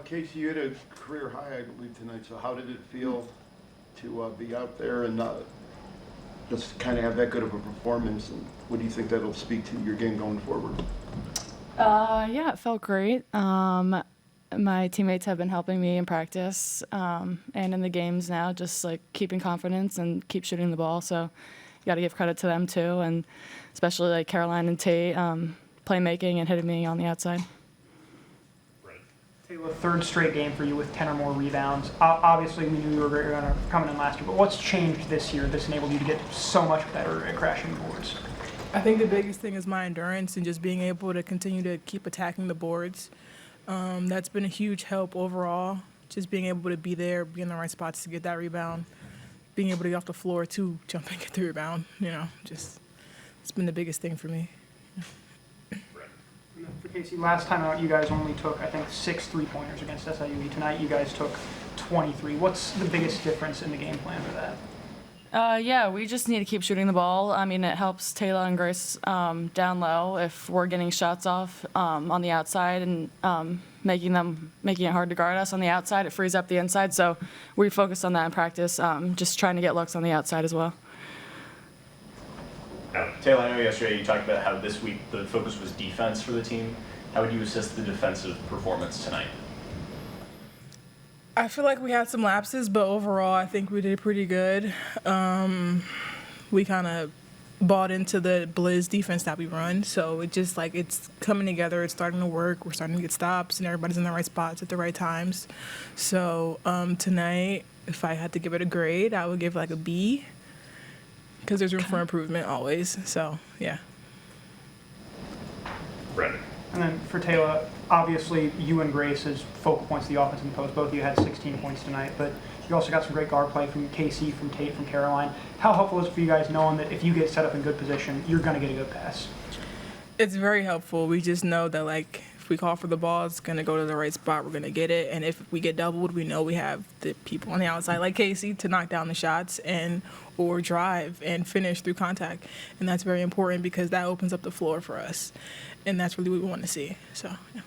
Casey, you had a career high, I believe, tonight. So how did it feel to be out there and just kind of have that good of a performance? And what do you think that'll speak to your game going forward? Yeah, it felt great. My teammates have been helping me in practice and in the games now, just like keeping confidence and keep shooting the ball. So you got to give credit to them too, and especially like Caroline and Tate playmaking and hitting me on the outside. Tayla, third straight game for you with 10 or more rebounds. Obviously, we knew you were coming in last year, but what's changed this year that's enabled you to get so much better at crashing boards? I think the biggest thing is my endurance and just being able to continue to keep attacking the boards. That's been a huge help overall, just being able to be there, be in the right spots to get that rebound, being able to get off the floor to jump and get the rebound, just it's been the biggest thing for me. For Casey, last time out, you guys only took, I think, 6 3-pointers against SIUE. Tonight, you guys took 23. What's the biggest difference in the game plan for that? Yeah, we just need to keep shooting the ball. I mean, it helps Tayla and Grace down low if we're getting shots off on the outside and making it hard to guard us on the outside. It frees up the inside. So we focused on that in practice, just trying to get looks on the outside as well. Tayla, I know yesterday you talked about how this week the focus was defense for the team. How would you assess the defensive performance tonight? I feel like we had some lapses, but overall I think we did pretty good. We kind of bought into the blizz defense that we run, so it just like it's coming together, it's starting to work, we're starting to get stops, and everybody's in the right spots at the right times. So tonight, if I had to give it a grade, I would give like a B, because there's room for improvement always, so yeah. Brandon. And then for Tayla, obviously you and Grace as focal points of the offense in the post. Both of you had 16 points tonight, but you also got some great guard play from Casey, from Tate, from Caroline. How helpful is it for you guys knowing that if you get set up in good position, you're going to get a good pass? It's very helpful. We just know that like if we call for the ball, it's going to go to the right spot, we're going to get it. And if we get doubled, we know we have the people on the outside like Casey to knock down the shots or drive and finish through contact. And that's very important because that opens up the floor for us. And that's really what we want to see. So, yeah.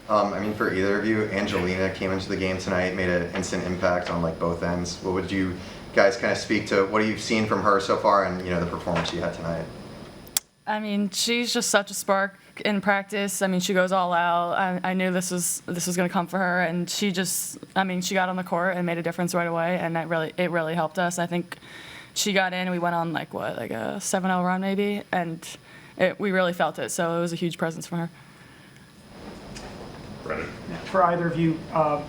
I mean, for either of you, Angelina came into the game tonight, made an instant impact on like both ends. What would you guys kind of speak to? What have you seen from her so far, and the performance she had tonight? I mean, she's just such a spark in practice. I mean, she goes all out. I knew this was going to come for her, and she got on the court and made a difference right away, and it really helped us. I think she got in, and we went on like a 7-0 run maybe, and we really felt it. So it was a huge presence for her. Brennan. Yeah, for either of you,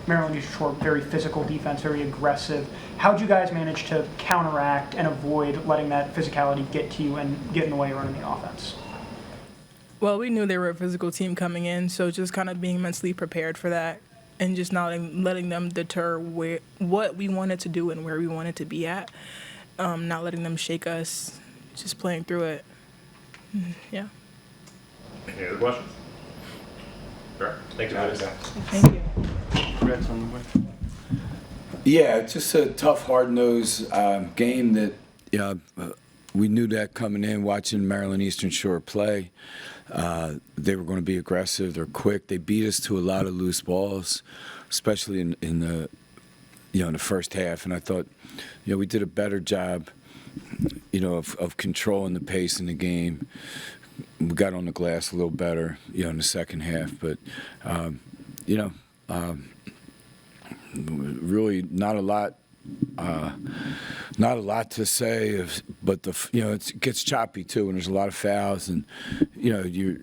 Maryland Eastern Shore, very physical defense, very aggressive. How'd you guys manage to counteract and avoid letting that physicality get to you and get in the way of running the offense? Well, we knew they were a physical team coming in, so just kind of being mentally prepared for that and just not letting them deter what we wanted to do and where we wanted to be at, not letting them shake us, just playing through it. Yeah. Any other questions? Sure. Thank you, guys. Thank you. Congrats on the win. Yeah, just a tough, hard-nosed game that we knew that coming in, watching Maryland Eastern Shore play. They were going to be aggressive. They're quick. They beat us to a lot of loose balls, especially in the in the first half. And I thought we did a better job of controlling the pace in the game. We got on the glass a little better in the second half, but really not a lot to say, but it gets choppy too, and there's a lot of fouls, and you're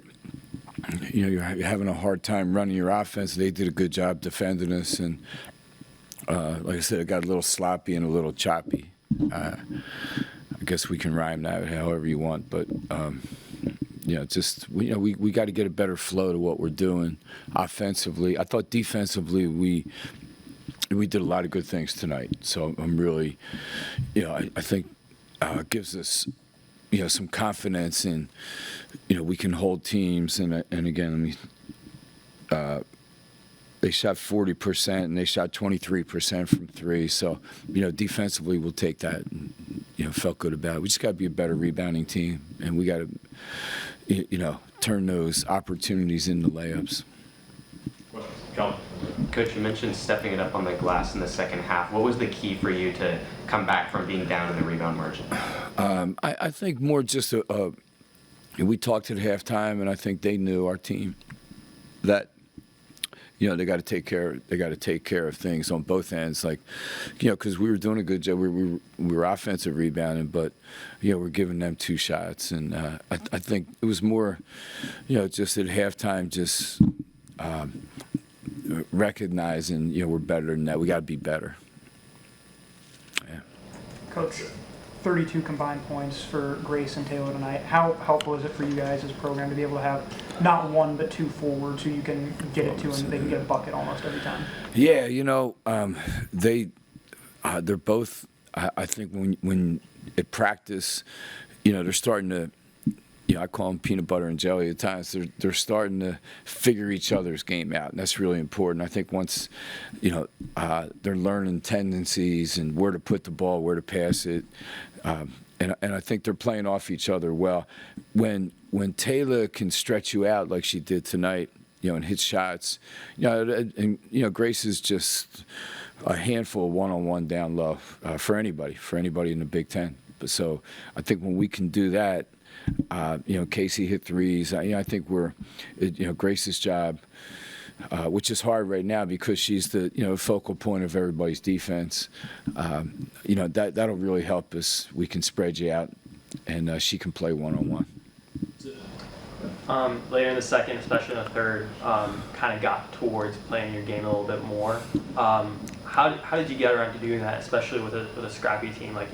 having a hard time running your offense. They did a good job defending us, and like I said, it got a little sloppy and a little choppy. I guess we can rhyme that however you want, but we got to get a better flow to what we're doing offensively. I thought defensively we did a lot of good things tonight. So I'm really, I think it gives us, some confidence in, we can hold teams. And again, they shot 40% and they shot 23% from three. So, defensively we'll take that and, felt good about it. We just got to be a better rebounding team, and we got to, turn those opportunities into layups. Kelvin. Coach, you mentioned stepping it up on the glass in the second half. What was the key for you to come back from being down in the rebound margin? I think more just we talked at halftime, and I think they knew, our team, that they got to take care. They got to take care of things on both ends, like because we were doing a good job. We were offensive rebounding, but we're giving them 2 shots, and I think it was more, just at halftime, just recognizing we're better than that. We got to be better. Yeah. Coach, 32 combined points for Grace and Tayla tonight. How helpful is it for you guys as a program to be able to have not 1 but 2 forwards who you can get it to and they can get a bucket almost every time? Yeah, they're both. I think when at practice, they're starting to. I call them peanut butter and jelly at times. They're starting to figure each other's game out, and that's really important. I think once, they're learning tendencies and where to put the ball, where to pass it, and I think they're playing off each other well. When Tayla can stretch you out like she did tonight, and hit shots, and Grace is just a handful of one-on-one down low for anybody in the Big Ten. But so I think when we can do that. Casey hit threes. I think Grace's job, which is hard right now because she's the focal point of everybody's defense. That'll really help us. We can spread you out, and she can play one-on-one. Later in the second, especially in the third, kind of got towards playing your game a little bit more. How did you get around to doing that, especially with a scrappy team like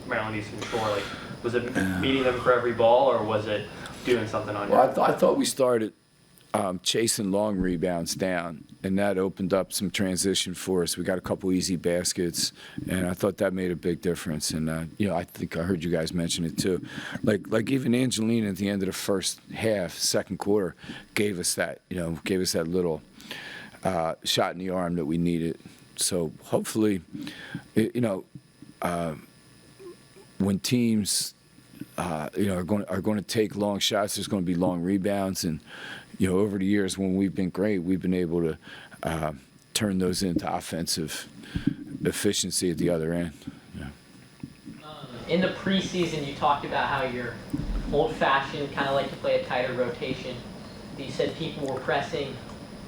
Maryland Eastern Shore? Was it meeting them for every ball, or was it doing something on your own? I thought we started chasing long rebounds down, and that opened up some transition for us. We got a couple easy baskets, and I thought that made a big difference. And I think I heard you guys mention it too. Like even Angelina at the end of the first half, second quarter, gave us that little shot in the arm that we needed. So hopefully, when teams are going to take long shots, there's going to be long rebounds, and over the years when we've been great, we've been able to turn those into offensive efficiency at the other end. Yeah. In the preseason, you talked about how you're old-fashioned, kind of like to play a tighter rotation. You said people were pressing,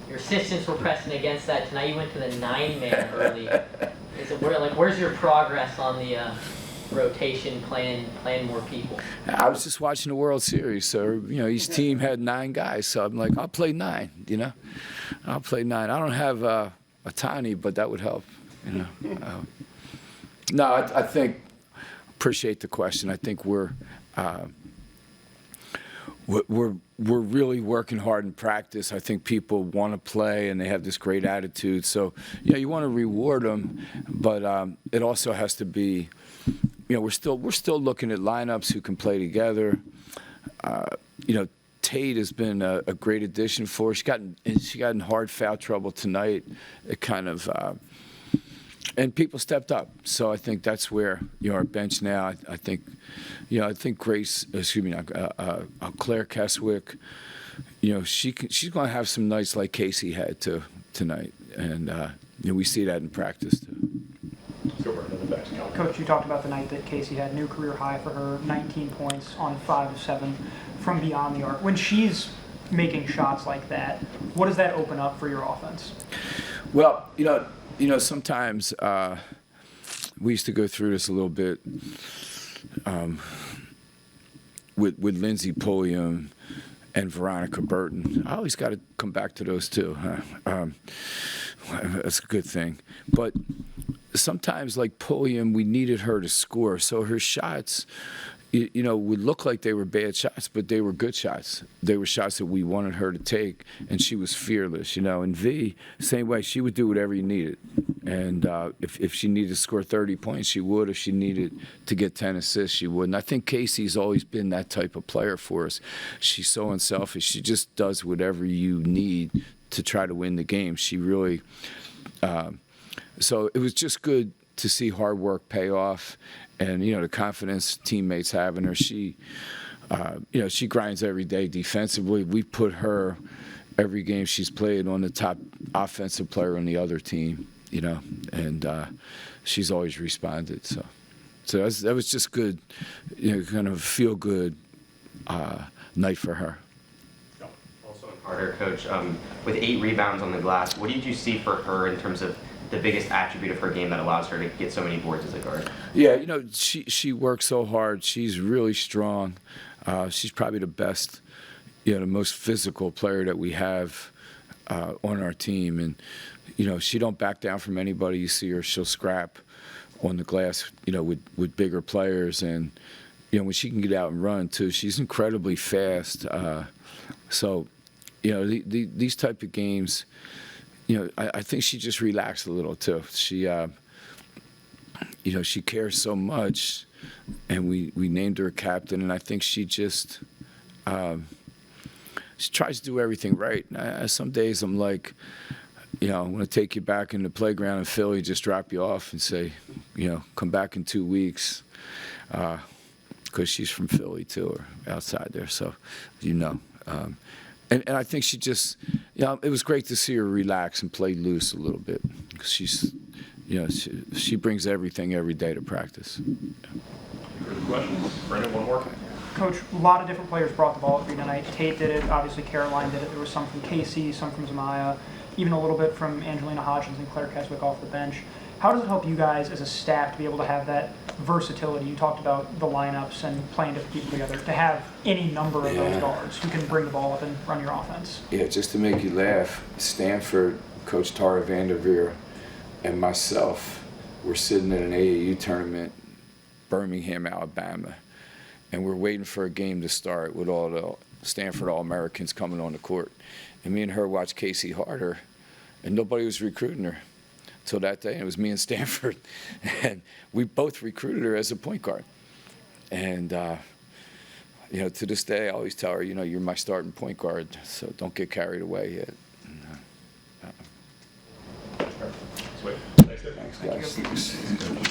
your assistants were pressing against that. Tonight you went to the 9-man early. Where's your progress on the rotation, playing more people? I was just watching the World Series, so each team had 9 guys, so I'm like, I'll play 9. I'll play 9. I don't have a tiny, but that would help. No, I think appreciate the question. I think we're really working hard in practice. I think people want to play and they have this great attitude. So you want to reward them, but it also has to be. We're still looking at lineups who can play together. Tate has been a great addition for us. She got in hard foul trouble tonight. It kind of and people stepped up. So I think that's where our bench now. I think Grace, Claire Keswick. She's going to have some nights like Casey had tonight, and we see that in practice too. Coach, you talked about the night that Casey had new career high for her, 19 points on 5 of 7 from beyond the arc. When she's making shots like that, what does that open up for your offense? Well, sometimes we used to go through this a little bit with Lindsay Pulliam and Veronica Burton. I always got to come back to those two. That's a good thing. But sometimes, like Pulliam, we needed her to score. So her shots, would look like they were bad shots, but they were good shots. They were shots that we wanted her to take, and she was fearless, And V, same way, she would do whatever you needed. And if she needed to score 30 points, she would. If she needed to get 10 assists, she would. And I think Casey's always been that type of player for us. She's so unselfish. She just does whatever you need to try to win the game. She really so it was just good to see hard work pay off, and the confidence teammates have in her. She grinds every day defensively. We put her every game she's played on the top offensive player on the other team, and she's always responded. So that was just good, kind of feel good night for her. Also in Harter, Coach, with 8 rebounds on the glass, what did you see for her in terms of the biggest attribute of her game that allows her to get so many boards as a guard? Yeah, she works so hard. She's really strong. She's probably the best, the most physical player that we have on our team. And, she don't back down from anybody. You see her, she'll scrap on the glass, with bigger players. And, when she can get out and run, too, she's incredibly fast. So, these type of games, I think she just relaxed a little, too. She, she cares so much, and we named her a captain, and I think she just she tries to do everything right. Some days I'm like, I'm going to take you back in the playground in Philly, just drop you off and say, come back in 2 weeks, because she's from Philly, too, or outside there, so And I think she just, it was great to see her relax and play loose a little bit. She's, she brings everything every day to practice. Further questions? Brendan, one more. Coach, a lot of different players brought the ball up for you tonight. Tate did it, obviously Caroline did it. There was some from KC, some from Zamaya, even a little bit from Angelina Hodgins and Claire Keswick off the bench. How does it help you guys as a staff to be able to have that versatility? You talked about the lineups and playing different people together. To have any number of those guards who can bring the ball up and run your offense. Yeah, just to make you laugh, Stanford, Coach Tara Vanderveer, and myself were sitting in an AAU tournament, Birmingham, Alabama, and we're waiting for a game to start with all the Stanford All-Americans coming on the court. And me and her watched Casey Harter, and nobody was recruiting her. Till that day, and it was me and Stanford, and we both recruited her as a point guard. And to this day, I always tell her, you're my starting point guard, so don't get carried away yet. Sweet. Thanks, Dave. Thanks, guys.